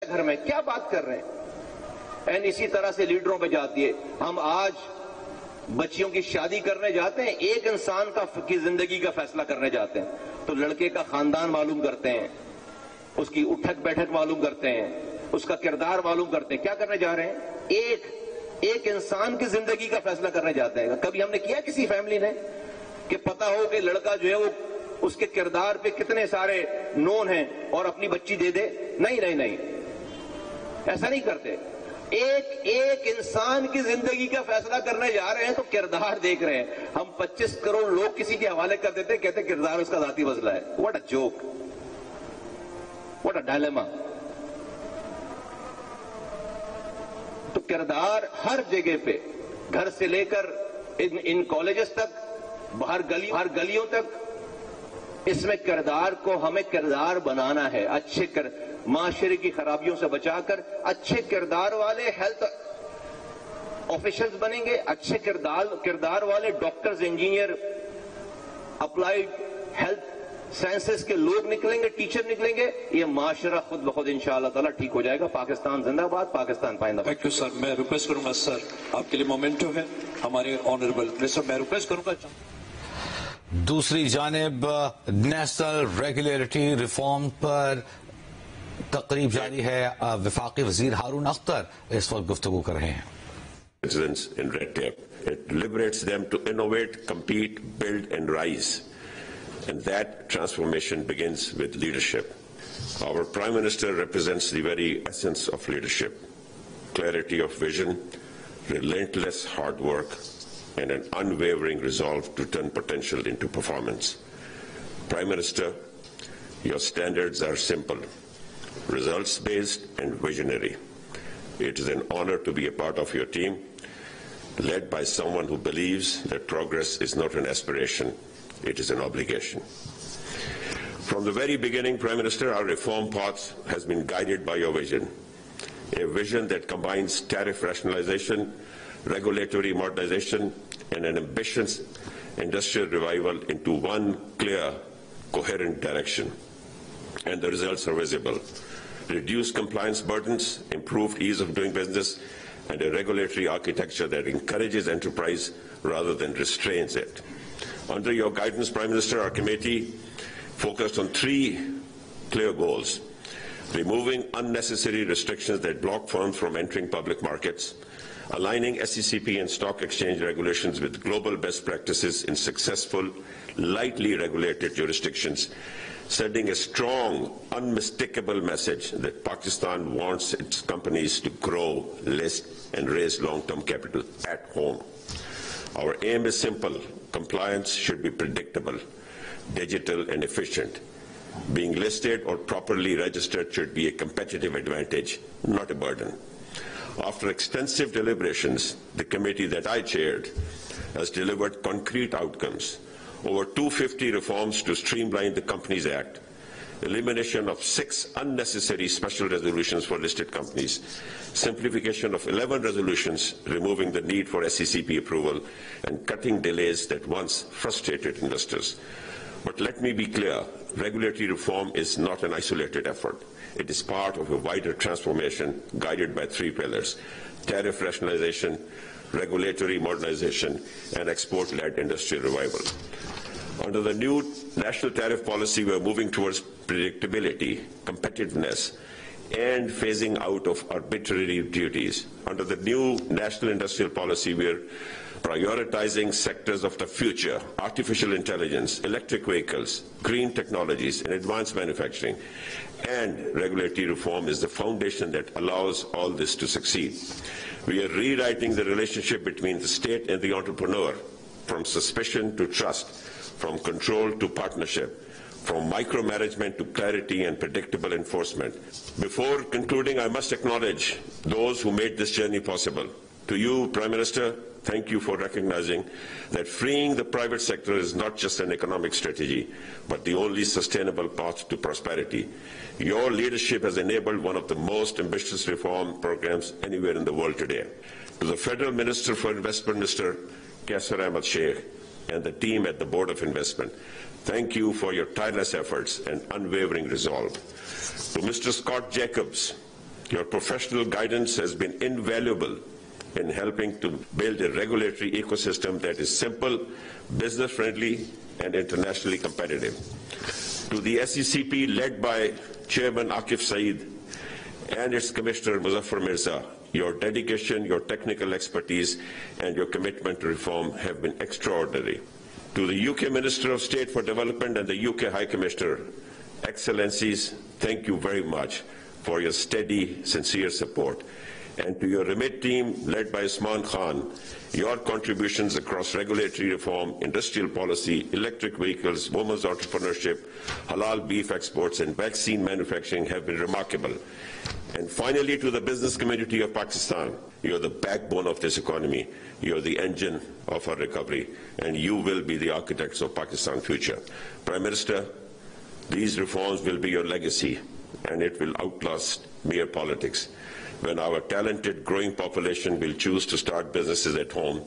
घर में, क्या बात कर रहे हैं? एंड इसी तरह से लीडरों पे जाती है। हम आज बच्चियों की शादी करने जाते हैं, एक इंसान की जिंदगी का फैसला करने जाते हैं, तो लड़के का खानदान मालूम करते हैं, उसकी उठक बैठक मालूम करते हैं, उसका किरदार मालूम करते हैं। क्या करने जा रहे हैं? एक इंसान की जिंदगी का फैसला करने जाते हैं। कभी हमने किया किसी फैमिली ने कि पता हो कि लड़का जो है वो उसके किरदार पे कितने सारे नोन हैं और अपनी बच्ची दे दे? नहीं नहीं नहीं, ऐसा नहीं करते। एक इंसान की जिंदगी का फैसला करने जा रहे हैं तो किरदार देख रहे हैं। हम 25 करोड़ लोग किसी के हवाले कर देते, कहते किरदार उसका जाती मसला है। What a joke, what a dilemma. तो किरदार हर जगह पे, घर से लेकर इन कॉलेजेस तक, बाहर गलियों तक, इसमें किरदार को हमें किरदार बनाना है। माशरे की खराबियों से बचाकर अच्छे किरदार वाले हेल्थ ऑफिशियल्स बनेंगे, अच्छे किरदार वाले doctors, engineer, applied health sciences के लोग निकलेंगे, टीचर निकलेंगे। ये माशरा खुद ब खुद इंशाअल्लाह ताला ठीक हो जाएगा। पाकिस्तान जिंदाबाद, पाकिस्तान पाइंदा। Thank you sir. मैं रिक्वेस्ट करूंगा सर, आपके लिए मोमेंटो है हमारे ऑनरेबल मिनिस्टर, मैं रिक्वेस्ट करूंगा। दूसरी जानिब नेशनल रेगुलेटरी रिफॉर्म पर तकरीब जारी है। वफाकी वजीर हारून अख्तर इस वक्त गुफ्तगू कर रहे हैं। In red tape. It liberates them to innovate, compete, build and rise. And that transformation begins with leadership. Our Prime Minister represents the very essence of leadership. Clarity of vision, relentless hard work and an unwavering resolve to turn potential into performance. Prime Minister, your standards are simple, results-based and visionary. It is an honor to be a part of your team, led by someone who believes that progress is not an aspiration, it is an obligation. From the very beginning, Prime Minister, our reform path has been guided by your vision, a vision that combines tariff rationalization, regulatory modernization, and an ambitious industrial revival into one clear, coherent direction. And the results are visible. Reduced compliance burdens, improved ease of doing business, and a regulatory architecture that encourages enterprise rather than restrains it. Under your guidance, Prime Minister, our committee focused on 3 clear goals: removing unnecessary restrictions that block firms from entering public markets, aligning SECP and stock exchange regulations with global best practices in successful, lightly regulated jurisdictions, sending a strong, unmistakable message that Pakistan wants its companies to grow, list, and raise long-term capital at home. Our aim is simple. Compliance should be predictable, digital, and efficient. Being listed or properly registered should be a competitive advantage, not a burden. After extensive deliberations, the committee that I chaired has delivered concrete outcomes. Over 250 reforms to streamline the Companies Act, elimination of 6 unnecessary special resolutions for listed companies, simplification of 11 resolutions, removing the need for SECP approval, and cutting delays that once frustrated investors. But let me be clear, regulatory reform is not an isolated effort. It is part of a wider transformation guided by 3 pillars: tariff rationalization, regulatory modernization, and export-led industrial revival. Under the new national tariff policy, we are moving towards predictability, competitiveness, and phasing out of arbitrary duties. Under the new national industrial policy, we are prioritizing sectors of the future: artificial intelligence, electric vehicles, green technologies, and advanced manufacturing. And regulatory reform is the foundation that allows all this to succeed. We are rewriting the relationship between the state and the entrepreneur, from suspicion to trust, from control to partnership, from micromanagement to clarity and predictable enforcement. Before concluding, I must acknowledge those who made this journey possible. To you, Prime Minister, thank you for recognizing that freeing the private sector is not just an economic strategy, but the only sustainable path to prosperity. Your leadership has enabled one of the most ambitious reform programs anywhere in the world today. To the Federal Minister for Investment, Mr. 𝗟𝗶𝘃𝗲, and the team at the Board of Investment, thank you for your tireless efforts and unwavering resolve. To Mr. Scott Jacobs, Your professional guidance has been invaluable in helping to build a regulatory ecosystem that is simple, business-friendly, and internationally competitive. To the SECP, led by Chairman Akif Saeed and its Commissioner Muzaffar Mirza, your dedication, your technical expertise, and your commitment to reform have been extraordinary. To the UK Minister of State for Development and the UK High Commissioner, Excellencies, thank you very much for your steady, sincere support. And to your remit team, led by Usman Khan, your contributions across regulatory reform, industrial policy, electric vehicles, women's entrepreneurship, halal beef exports, and vaccine manufacturing have been remarkable. And finally, to the business community of Pakistan, you are the backbone of this economy. You are the engine of our recovery, and you will be the architects of Pakistan's future. Prime Minister, these reforms will be your legacy, and it will outlast mere politics. When our talented, growing population will choose to start businesses at home,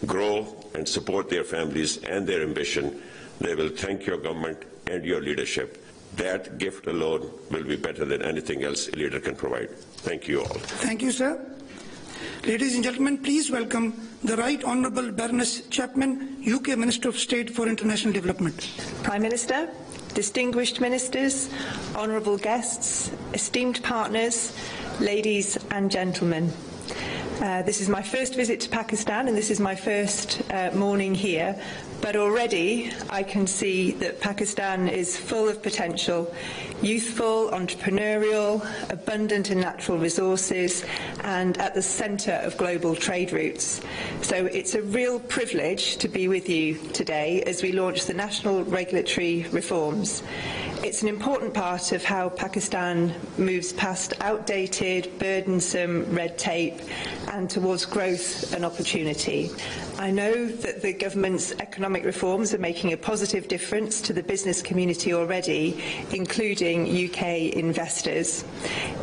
grow and support their families and their ambition, they will thank your government and your leadership. That gift alone will be better than anything else a leader can provide. Thank you all. Thank you, sir. Ladies and gentlemen, please welcome the Right Honourable Baroness Chapman, UK Minister of State for International Development. Prime Minister, distinguished ministers, honourable guests, esteemed partners, ladies and gentlemen. This is my first visit to Pakistan and this is my first morning here, but already I can see that Pakistan is full of potential, youthful, entrepreneurial, abundant in natural resources, and at the centre of global trade routes. So it's a real privilege to be with you today as we launch the national regulatory reforms. It's an important part of how Pakistan moves past outdated, burdensome red tape and towards growth and opportunity. I know that the government's economic reforms are making a positive difference to the business community already, including UK investors.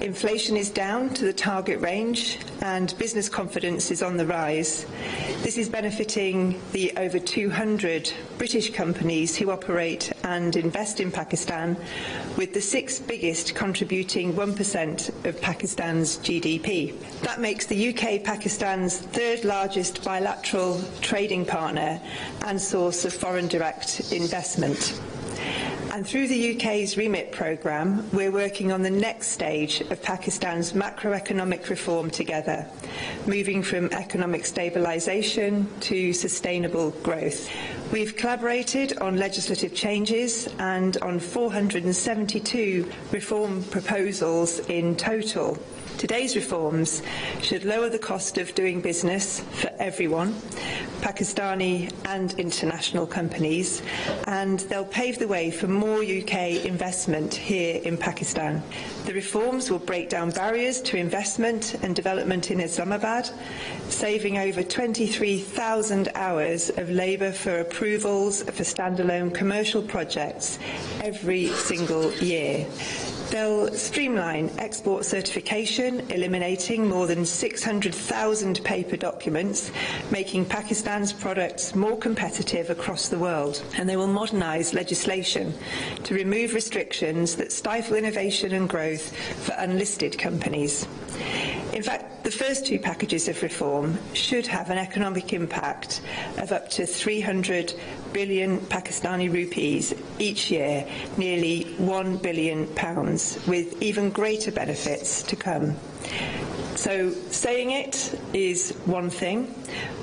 Inflation is down to the target range and business confidence is on the rise. This is benefiting the over 200 British companies who operate and invest in Pakistan, with the 6 biggest contributing 1% of Pakistan's GDP. That makes the UK Pakistan's 3rd largest bilateral trading partner and source of foreign direct investment. And through the UK's REMIT programme, we're working on the next stage of Pakistan's macroeconomic reform together, moving from economic stabilisation to sustainable growth. We've collaborated on legislative changes and on 472 reform proposals in total. Today's reforms should lower the cost of doing business for everyone, Pakistani and international companies, and they'll pave the way for more UK investment here in Pakistan. The reforms will break down barriers to investment and development in Islamabad, saving over 23,000 hours of labour for approvals for standalone commercial projects every single year. They'll streamline export certification, eliminating more than 600,000 paper documents, making Pakistan's products more competitive across the world. And they will modernise legislation to remove restrictions that stifle innovation and growth for unlisted companies. In fact, the first 2 packages of reform should have an economic impact of up to 300 billion Pakistani rupees each year, nearly £1 billion, with even greater benefits to come. So saying it is one thing,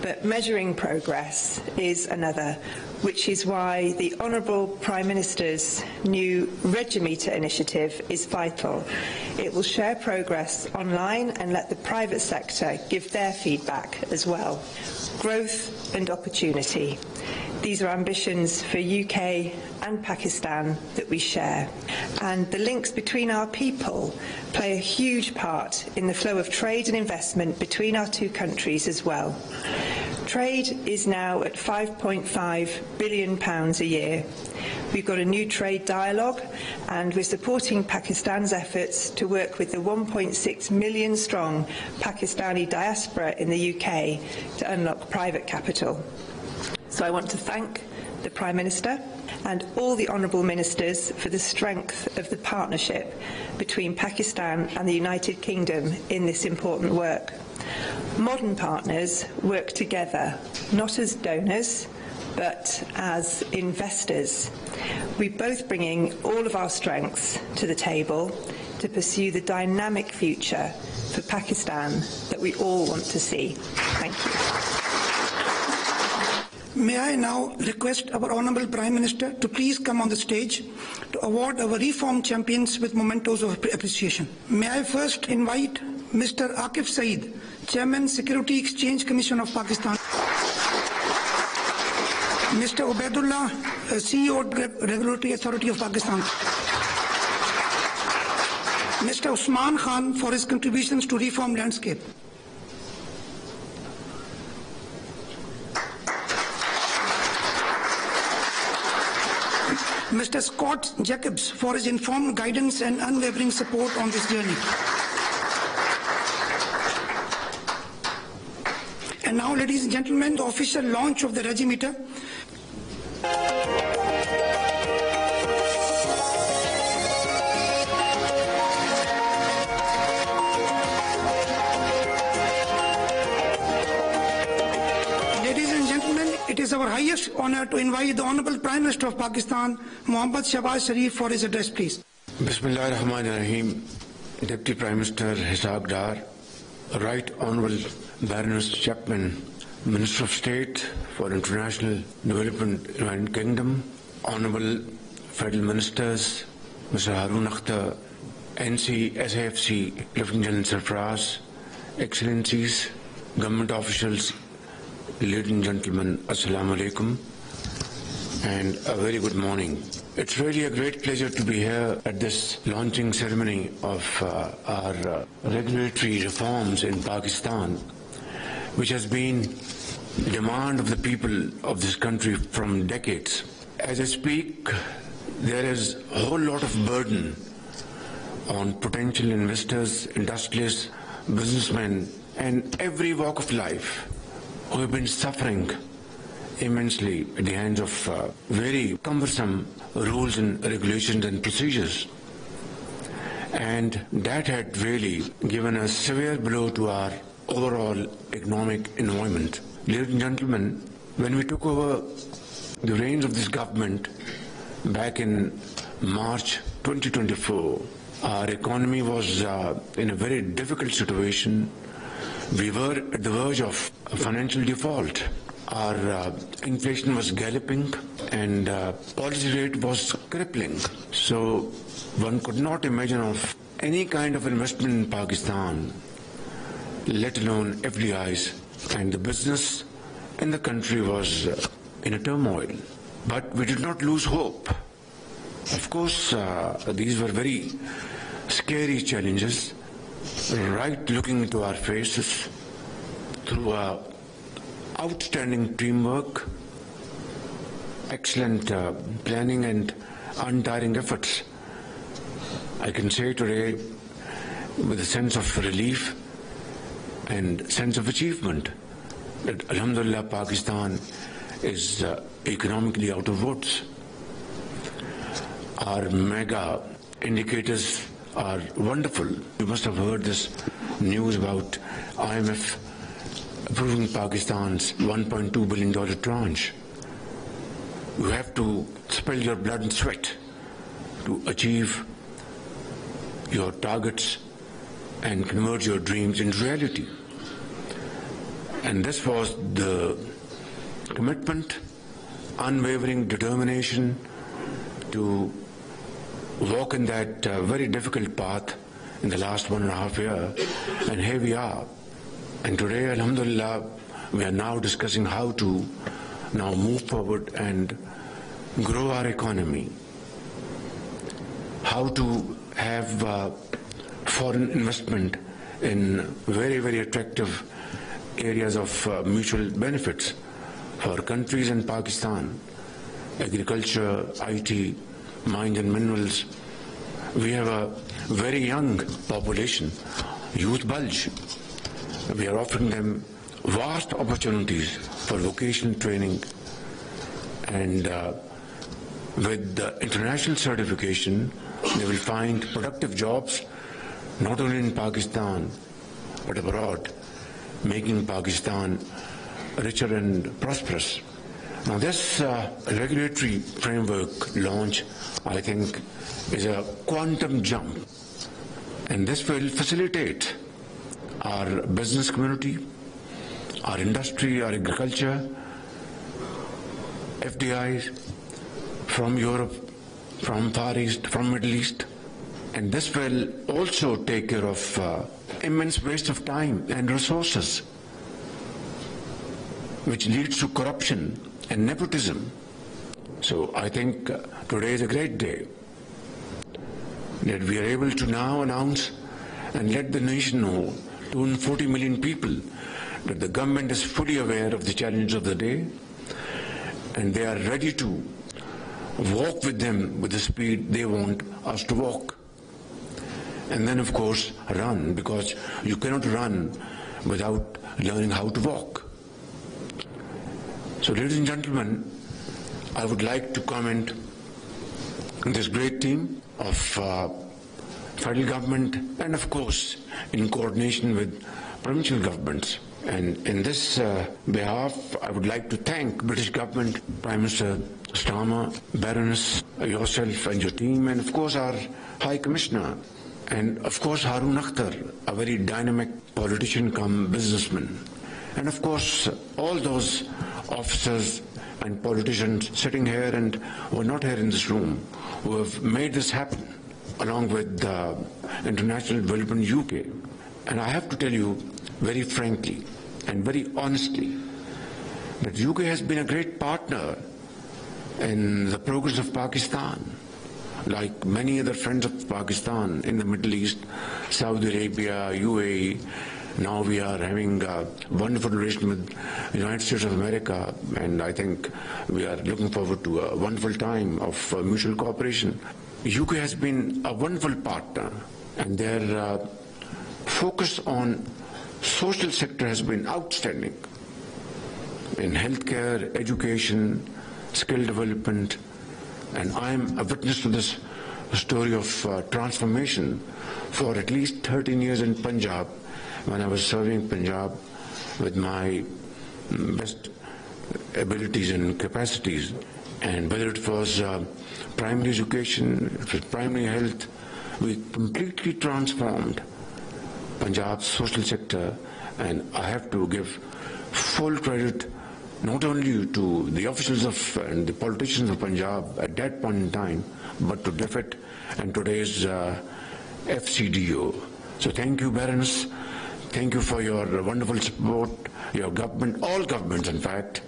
but measuring progress is another, which is why the Honourable Prime Minister's new Regimeter initiative is vital. It will share progress online and let the private sector give their feedback as well. Growth and opportunity. These are ambitions for UK and Pakistan that we share. And the links between our people play a huge part in the flow of trade and investment between our 2 countries as well. Trade is now at £5.5 billion a year. We've got a new trade dialogue and we're supporting Pakistan's efforts to work with the 1.6 million strong Pakistani diaspora in the UK to unlock private capital. So I want to thank the Prime Minister and all the Honourable Ministers for the strength of the partnership between Pakistan and the United Kingdom in this important work. Modern partners work together, not as donors, but as investors. We're both bringing all of our strengths to the table to pursue the dynamic future for Pakistan that we all want to see. Thank you. May I now request our Honourable Prime Minister to please come on the stage to award our reform champions with mementos of appreciation. May I first invite Mr. Akif Saeed, Chairman, Security Exchange Commission of Pakistan, Mr. Ubaidullah, CEO, Regulatory Authority of Pakistan, Mr. Usman Khan for his contributions to reform landscape, Mr. Scott Jacobs for his informed guidance and unwavering support on this journey. And now, ladies and gentlemen, the official launch of the Regimeter. It is our highest honor to invite the Honourable Prime Minister of Pakistan, Shehbaz Sharif, for his address, please. Bismillahirrahmanirrahim. Deputy Prime Minister Ishaq Dar, Right Honourable Baroness Chapman, Minister of State for International Development, United Kingdom, Honourable Federal Ministers, Mr. Haroon Akhtar, NC, SAFC, Lieutenant General Sarfraz, Excellencies, Government Officials, ladies and gentlemen, Assalamu alaikum, and a very good morning. It's really a great pleasure to be here at this launching ceremony of our regulatory reforms in Pakistan, which has been the demand of the people of this country from decades. As I speak, there is a whole lot of burden on potential investors, industrialists, businessmen, and every walk of life who have been suffering immensely at the hands of very cumbersome rules and regulations and procedures. And that had really given a severe blow to our overall economic environment. Ladies and gentlemen, when we took over the reins of this government back in March 2024, our economy was in a very difficult situation. We were at the verge of financial default. Our inflation was galloping and policy rate was crippling. So one could not imagine of any kind of investment in Pakistan, let alone FDIs, and the business in the country was in a turmoil. But we did not lose hope. Of course, these were very scary challenges, right looking into our faces through outstanding teamwork, excellent planning and untiring efforts. I can say today with a sense of relief and sense of achievement that Alhamdulillah Pakistan is economically out of woods. Our mega indicators are wonderful. You must have heard this news about IMF approving Pakistan's $1.2 billion tranche. You have to spill your blood and sweat to achieve your targets and convert your dreams into reality. And this was the commitment, unwavering determination to walk in that very difficult path in the last 1.5 years, and here we are. And today, Alhamdulillah, we are now discussing how to now move forward and grow our economy, how to have foreign investment in very, very attractive areas of mutual benefits for countries in Pakistan, agriculture, IT, mines and minerals. We have a very young population, youth bulge. We are offering them vast opportunities for vocational training and With the international certification, they will find productive jobs not only in Pakistan but abroad, making Pakistan richer and prosperous. Now this regulatory framework launch, I think, is a quantum jump, and this will facilitate our business community, our industry, our agriculture, FDIs from Europe, from Far East, from Middle East, and this will also take care of immense waste of time and resources, which leads to corruption and nepotism. So I think today is a great day that we are able to now announce and let the nation know, 240 million people, that the government is fully aware of the challenge of the day and they are ready to walk with them with the speed they want us to walk. And then of course run, because you cannot run without learning how to walk. So ladies and gentlemen, I would like to comment on this great team of federal government and of course in coordination with provincial governments. And in this behalf, I would like to thank British government, Prime Minister Starmer, Baroness, yourself and your team, and of course our High Commissioner, and of course Harun Akhtar, a very dynamic politician come businessman, and of course all those officers and politicians sitting here and who are not here in this room, who have made this happen, along with International Development UK. And I have to tell you very frankly and very honestly that UK has been a great partner in the progress of Pakistan, like many other friends of Pakistan in the Middle East, Saudi Arabia, UAE. Now we are having a wonderful relation with the United States of America, and I think we are looking forward to a wonderful time of mutual cooperation. UK has been a wonderful partner, and their focus on social sector has been outstanding in healthcare, education, skill development, and I am a witness to this story of transformation for at least 13 years in Punjab, when I was serving Punjab with my best abilities and capacities. And whether it was primary education, it was primary health, we completely transformed Punjab's social sector, and I have to give full credit not only to the officials of and the politicians of Punjab at that point in time, but to DFID and today's FCDO. So thank you, Baroness. Thank you for your wonderful support, your government, all governments in fact,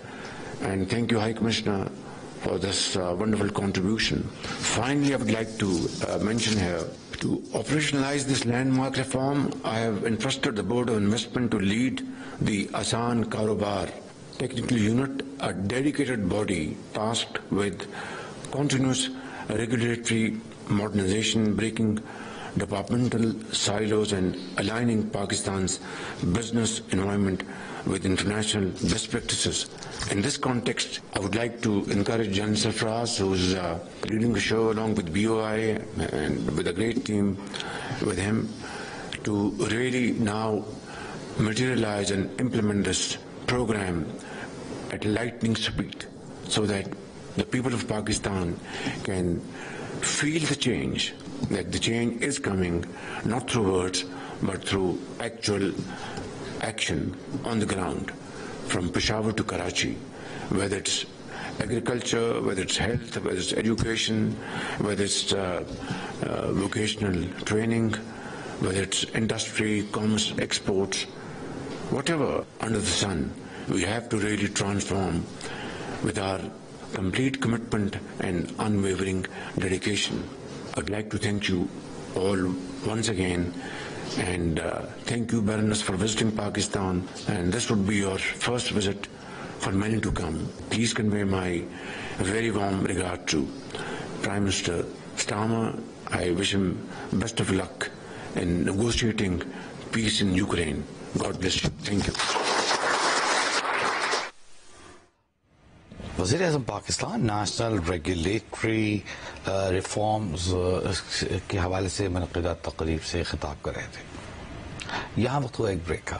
and thank you, High Commissioner, for this wonderful contribution. Finally, I would like to mention here, to operationalize this landmark reform, I have entrusted the Board of Investment to lead the 𝗟𝗶𝘃𝗲 technical unit, a dedicated body tasked with continuous regulatory modernization, breaking departmental silos and aligning Pakistan's business environment with international best practices. In this context, I would like to encourage Jan Sarfraz, who's leading the show along with BOI and with a great team with him, to really now materialize and implement this program at lightning speed, so that the people of Pakistan can feel the change, that the change is coming not through words but through actual action on the ground, from Peshawar to Karachi, whether it's agriculture, whether it's health, whether it's education, whether it's vocational training, whether it's industry, commerce, exports, whatever under the sun, we have to really transform with our complete commitment and unwavering dedication. I'd like to thank you all once again, and thank you, Baroness, for visiting Pakistan, and this would be your first visit for many to come. Please convey my very warm regard to Prime Minister Starmer. I wish him best of luck in negotiating peace in Ukraine. God bless you. Thank you. वज़ीर-ए-आज़म Pakistan national regulatory reforms के हवाले से मुनक़िदा तकरीब से खिताब कर रहे थे। यहाँ वक्त हुआ एक ब्रेक का।